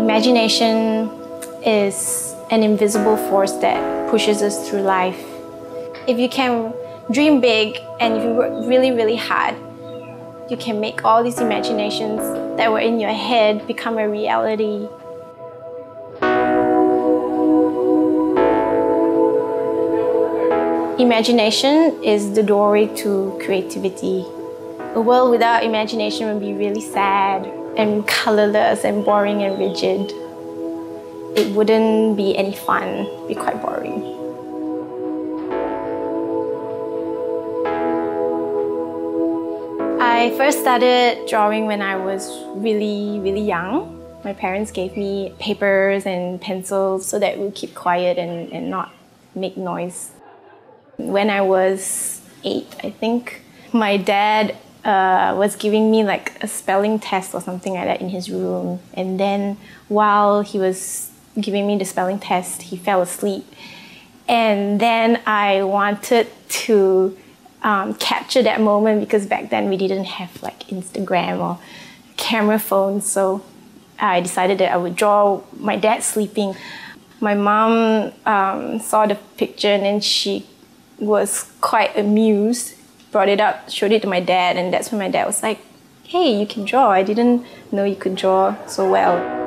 Imagination is an invisible force that pushes us through life. If you can dream big and if you work really, really hard, you can make all these imaginations that were in your head become a reality. Imagination is the doorway to creativity. A world without imagination would be really sad and colorless and boring and rigid. It wouldn't be any fun, it'd be quite boring. I first started drawing when I was really, really young. My parents gave me papers and pencils so that we'd keep quiet and not make noise. When I was 8, I think, my dad was giving me like a spelling test or something like that in his room. And then while he was giving me the spelling test, he fell asleep. And then I wanted to capture that moment because back then we didn't have like Instagram or camera phones. So I decided that I would draw my dad sleeping. My mom saw the picture and then she was quite amused, brought it up, showed it to my dad, and that's when my dad was like, "Hey, you can draw. I didn't know you could draw so well."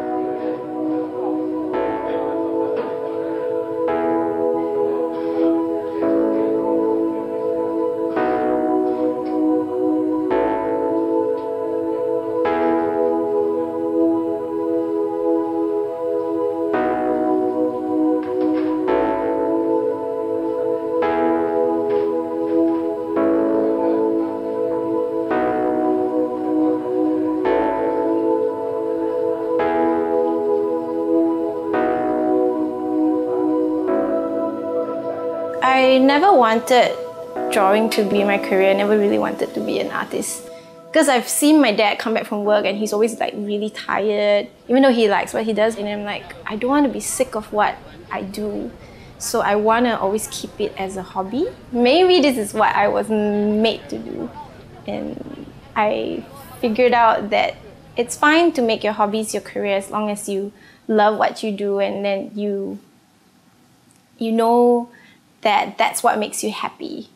I never wanted drawing to be my career. I never really wanted to be an artist. Because I've seen my dad come back from work and he's always like really tired, even though he likes what he does. And I'm like, I don't want to be sick of what I do. So I want to always keep it as a hobby. Maybe this is what I was made to do. And I figured out that it's fine to make your hobbies your career as long as you love what you do and then you know that that's what makes you happy.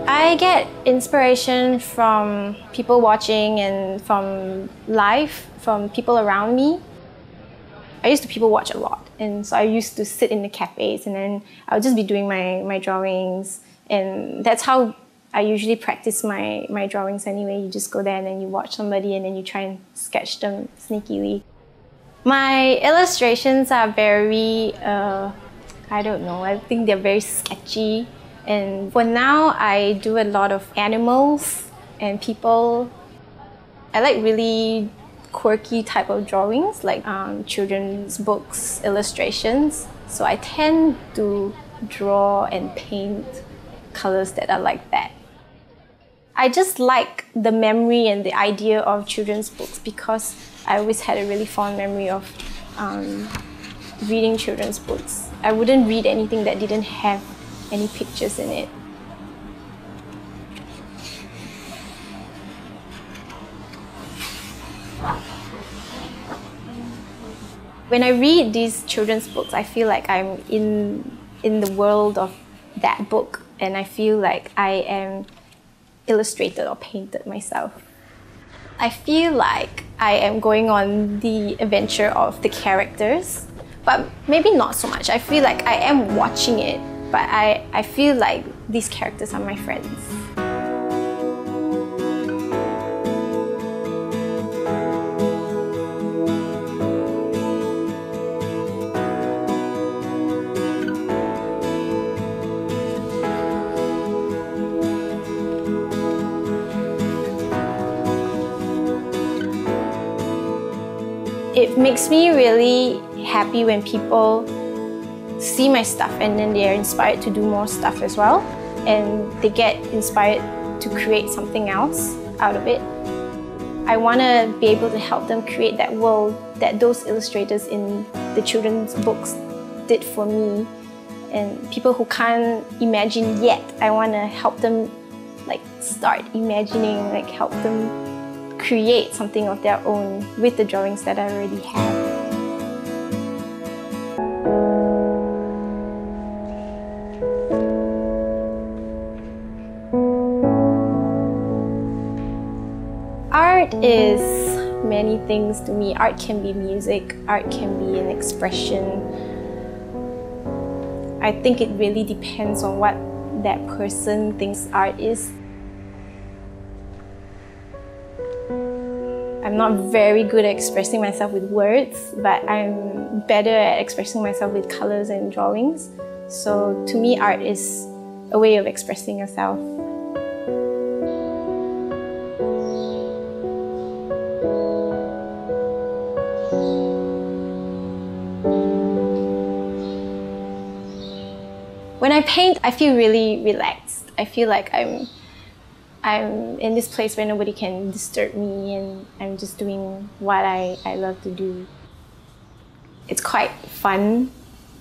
I get inspiration from people watching and from life, from people around me. I used to people watch a lot, and so I used to sit in the cafes and then I would just be doing my drawings. And that's how I usually practice my drawings anyway. You just go there and then you watch somebody and then you try and sketch them sneakily. My illustrations are very, I don't know, I think they're very sketchy. And for now, I do a lot of animals and people. I like really quirky type of drawings, like children's books, illustrations. So I tend to draw and paint colors that are like that. I just like the memory and the idea of children's books because I always had a really fond memory of reading children's books. I wouldn't read anything that didn't have any pictures in it. When I read these children's books, I feel like I'm in the world of that book. And I feel like I am illustrated or painted myself. I feel like I am going on the adventure of the characters, but maybe not so much. I feel like I am watching it, but I feel like these characters are my friends. It makes me really happy when people see my stuff and then they're inspired to do more stuff as well. And they get inspired to create something else out of it. I want to be able to help them create that world that those illustrators in the children's books did for me. And people who can't imagine yet, I want to help them like start imagining, like help them create something of their own with the drawings that I already have. Art is many things to me. Art can be music, art can be an expression. I think it really depends on what that person thinks art is. I'm not very good at expressing myself with words, but I'm better at expressing myself with colors and drawings. So to me, art is a way of expressing yourself. When I paint, I feel really relaxed. I feel like I'm in this place where nobody can disturb me and I'm just doing what I love to do. It's quite fun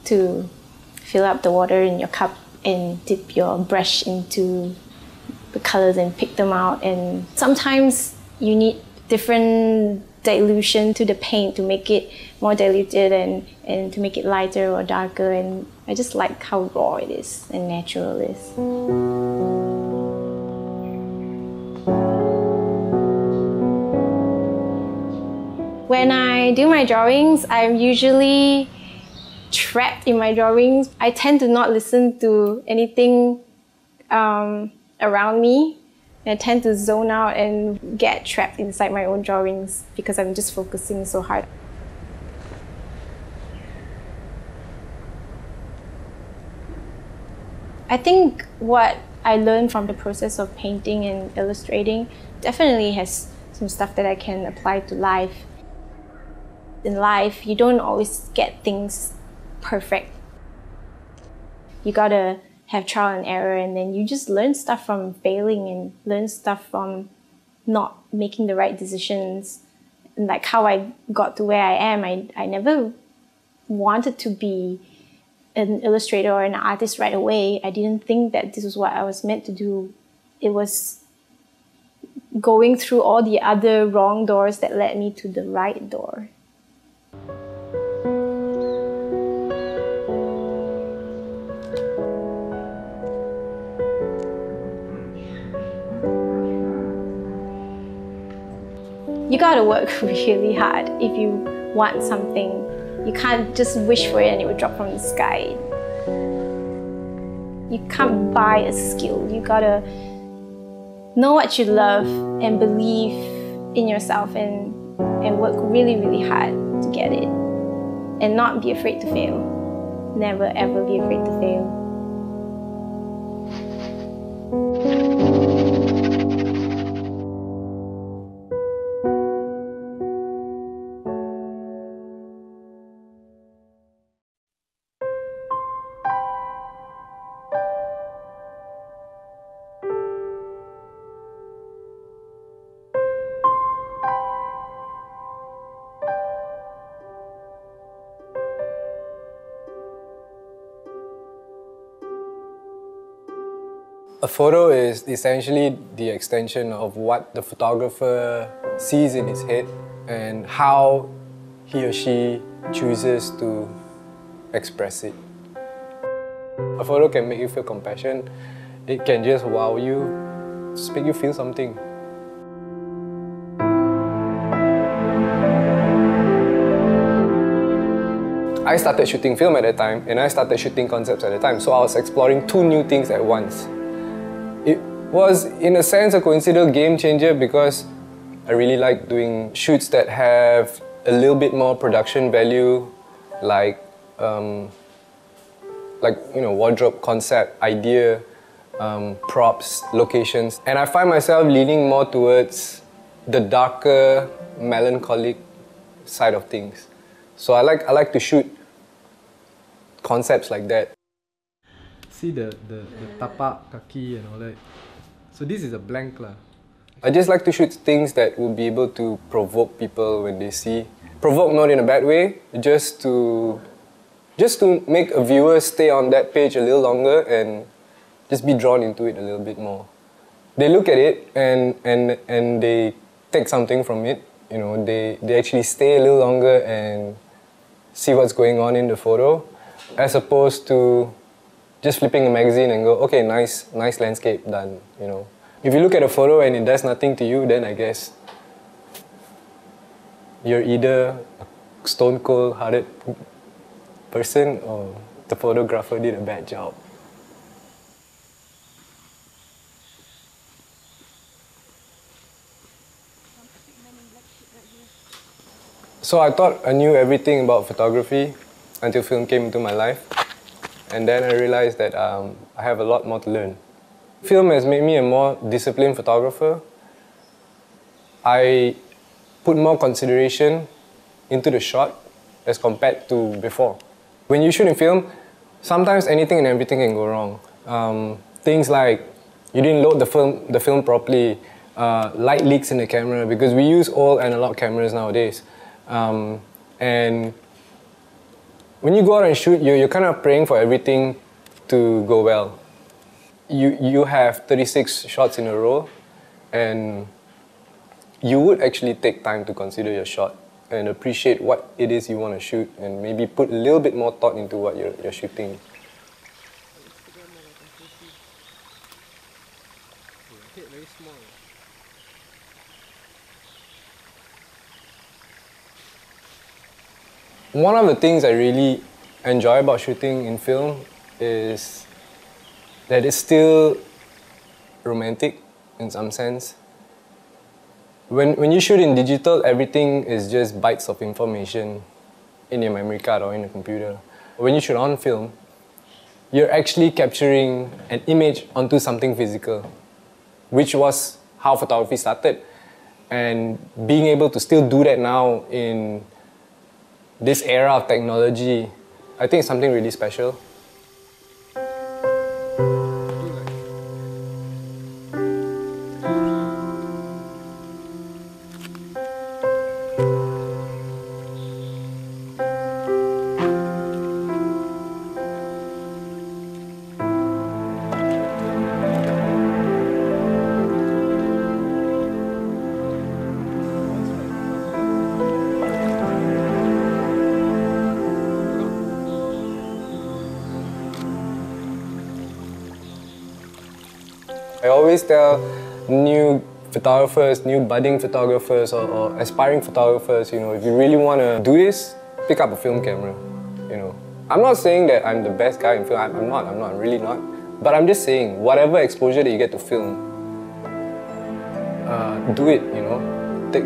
to fill up the water in your cup and dip your brush into the colors and pick them out. And sometimes you need different dilution to the paint to make it more diluted and to make it lighter or darker, and I just like how raw it is and natural it is. When I do my drawings, I'm usually trapped in my drawings. I tend to not listen to anything around me. I tend to zone out and get trapped inside my own drawings because I'm just focusing so hard. I think what I learned from the process of painting and illustrating definitely has some stuff that I can apply to life. In life, you don't always get things perfect. You gotta have trial and error, and then you just learn stuff from failing and learn stuff from not making the right decisions. And like how I got to where I am, I never wanted to be an illustrator or an artist right away. I didn't think that this was what I was meant to do. It was going through all the other wrong doors that led me to the right door. You gotta work really hard if you want something. You can't just wish for it and it will drop from the sky. You can't buy a skill. You gotta know what you love and believe in yourself and work really, really hard to get it. And not be afraid to fail. Never ever be afraid to fail. A photo is essentially the extension of what the photographer sees in his head and how he or she chooses to express it. A photo can make you feel compassion. It can just wow you, just make you feel something. I started shooting film at that time and I started shooting concepts at the time, so I was exploring two new things at once. It was, in a sense, a coincidental game changer because I really like doing shoots that have a little bit more production value, like wardrobe concept, idea, props, locations. And I find myself leaning more towards the darker, melancholic side of things. So I like to shoot concepts like that. See the tapak, kaki and all that. So this is a blank lah. I just like to shoot things that will be able to provoke people when they see. provoke not in a bad way, just to make a viewer stay on that page a little longer and just be drawn into it a little bit more. They look at it and they take something from it. You know, they actually stay a little longer and see what's going on in the photo, as opposed to just flipping a magazine and go, okay, nice landscape, done. You know, if you look at a photo and it does nothing to you, then I guess you're either a stone cold hearted person or the photographer did a bad job. So I thought I knew everything about photography until film came into my life. And then I realized that I have a lot more to learn. Film has made me a more disciplined photographer. I put more consideration into the shot as compared to before. When you shoot in film, sometimes anything and everything can go wrong. Things like you didn't load the film properly, light leaks in the camera, because we use old analog cameras nowadays. And when you go out and shoot, you're kind of praying for everything to go well. You have 36 shots in a row, and you would actually take time to consider your shot and appreciate what it is you want to shoot, and maybe put a little bit more thought into what you're shooting. One of the things I really enjoy about shooting in film is that it's still romantic in some sense. When you shoot in digital, everything is just bytes of information in your memory card or in a computer. When you shoot on film, you're actually capturing an image onto something physical, which was how photography started. And being able to still do that now in this era of technology, I think it's something really special. I always tell new photographers, new budding photographers or aspiring photographers, you know, if you really want to do this, pick up a film camera, you know. I'm not saying that I'm the best guy in film, I'm really not. But I'm just saying, whatever exposure that you get to film, do it, you know.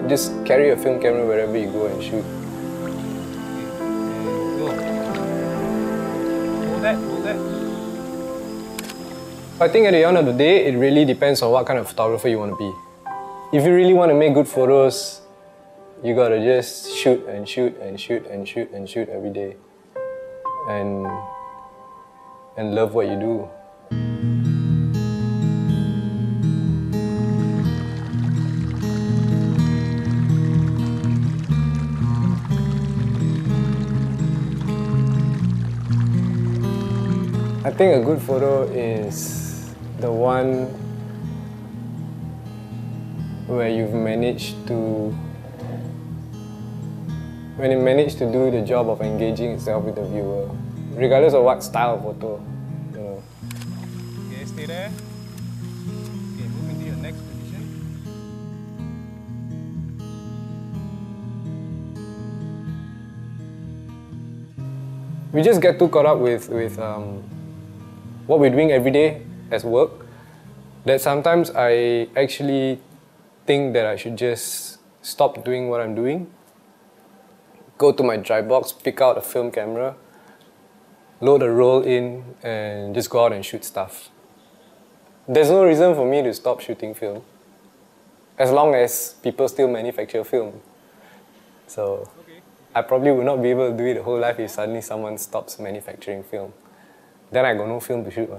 Just carry a film camera wherever you go and shoot. Go. Hold that. I think at the end of the day, it really depends on what kind of photographer you want to be. If you really want to make good photos, you gotta just shoot and shoot and shoot and shoot and shoot every day. And love what you do. I think a good photo is the one where you've managed to do the job of engaging itself with the viewer, regardless of what style of photo, you know. Okay, stay there. Okay, move into your next position. We just get too caught up with what we're doing every day as work, that sometimes I actually think that I should just stop doing what I'm doing, go to my dry box, pick out a film camera, load a roll in, and just go out and shoot stuff. There's no reason for me to stop shooting film, as long as people still manufacture film. So I probably would not be able to do it the whole life if suddenly someone stops manufacturing film. Then I got no film to shoot.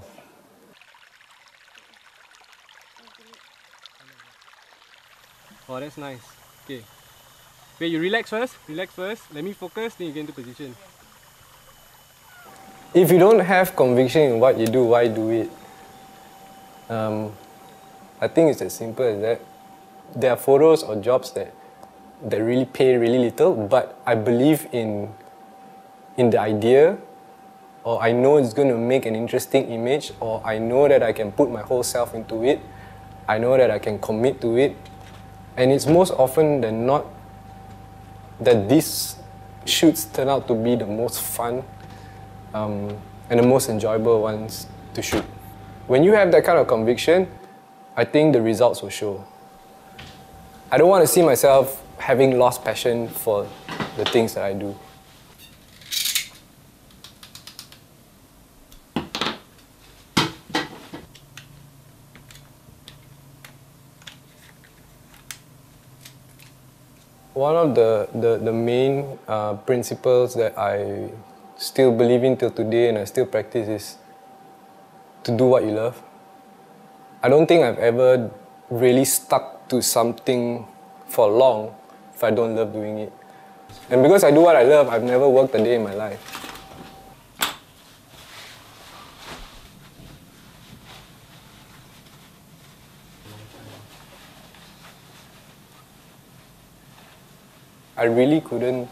Oh, that's nice. Okay. Okay, you relax first. Relax first. Let me focus, then you get into position. If you don't have conviction in what you do, why do it? I think it's as simple as that. There are photos or jobs that really pay really little, but I believe in the idea, or I know it's going to make an interesting image, or I know that I can put my whole self into it. I know that I can commit to it. And it's most often than not that these shoots turn out to be the most fun and the most enjoyable ones to shoot. When you have that kind of conviction, I think the results will show. I don't want to see myself having lost passion for the things that I do. One of the main principles that I still believe in till today and I still practice is to do what you love. I don't think I've ever really stuck to something for long if I don't love doing it. And because I do what I love, I've never worked a day in my life. I really couldn't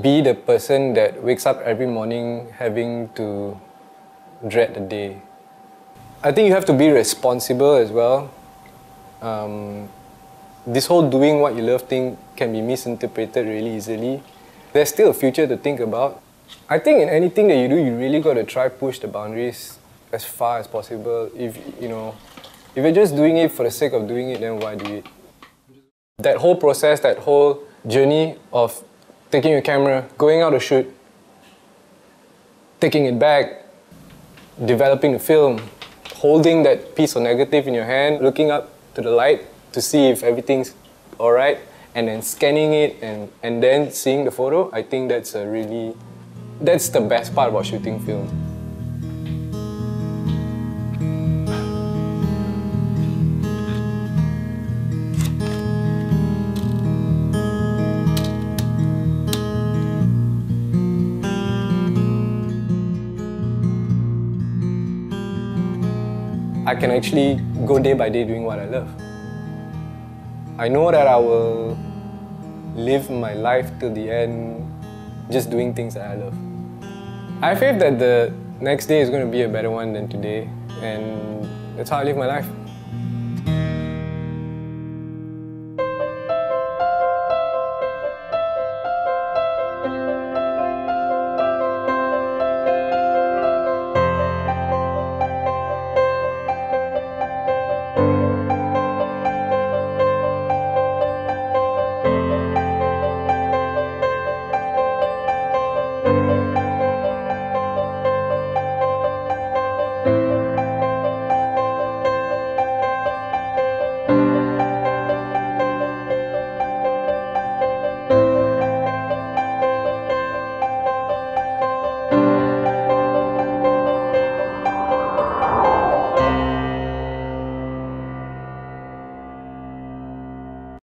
be the person that wakes up every morning having to dread the day. I think you have to be responsible as well. This whole doing what you love thing can be misinterpreted really easily. There's still a future to think about. I think in anything that you do, you really got to try push the boundaries as far as possible. If you're just doing it for the sake of doing it, then why do it? That whole process, that whole journey of taking your camera, going out to shoot, taking it back, developing the film, holding that piece of negative in your hand, looking up to the light to see if everything's alright, and then scanning it and then seeing the photo, I think that's the best part about shooting film. I can actually go day by day doing what I love. I know that I will live my life till the end just doing things that I love. I have faith that the next day is going to be a better one than today, and that's how I live my life.